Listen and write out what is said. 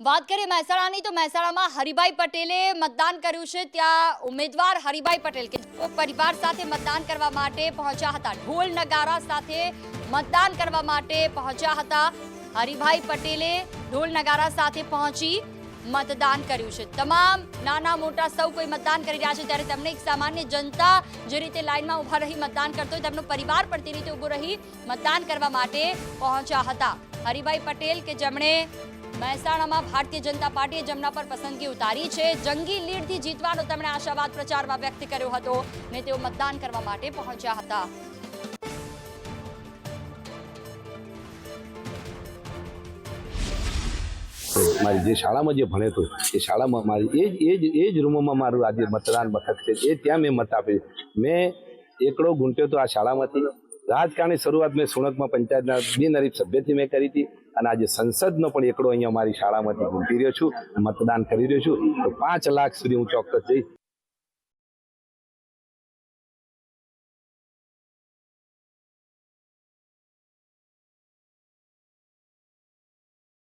વાત કરીએ મહેસાણાની તો મહેસાણામાં હરિભાઈ પટેલે મતદાન કર્યું છે। ત્યાં ઉમેદવાર હરિભાઈ પટેલ કે પરિવાર સાથે મતદાન કરવા માટે પહોંચ્યા હતા, ઢોલ નગારા સાથે મતદાન કરવા માટે પહોંચ્યા હતા। હરિભાઈ પટેલે ઢોલ નગારા સાથે પહોંચી મતદાન કર્યું છે। તમામ નાના મોટા સૌ કોઈ મતદાન કરી રહ્યા છે, ત્યારે તેમને એક સામાન્ય જનતા જે રીતે લાઈનમાં ઊભા રહી મતદાન કરતો હોય તેમનો પરિવાર પણ તે રીતે ઊભો રહી મતદાન કરવા માટે પહોંચ્યા હતા। હરિભાઈ પટેલ કે જેમણે મહેસાણામાં ભારતીય જનતા પાર્ટીએ જેમના પર પસંદગી ઉતારી છે, જંગી લીડથી જીતવાનો તેમણે આશાવાદ પ્રચારમાં વ્યક્ત કર્યો હતો ને તેઓ મતદાન કરવા માટે પહોંચ્યા હતા। મારી જે શાળામાં જે ભણે હતો એ શાળામાં મારી એ જ રૂમમાં મારું આજે મતદાન મથક છે, એ ત્યાં મેં મત આપ્યો। મેં એકડો ગુંટ્યો તો આ શાળામાંથી। રાજકારણની શરૂઆત મેં સુણકમાં પંચાયતના બિનહરીફ સભ્યથી મેં કરી હતી અને આજે સંસદનો પણ એકડો અહીંયા મારી શાળામાંથી ગુંટી રહ્યો છું, મતદાન કરી રહ્યો છું। તો 5 લાખ સુધી હું ચોક્કસ જઈશ।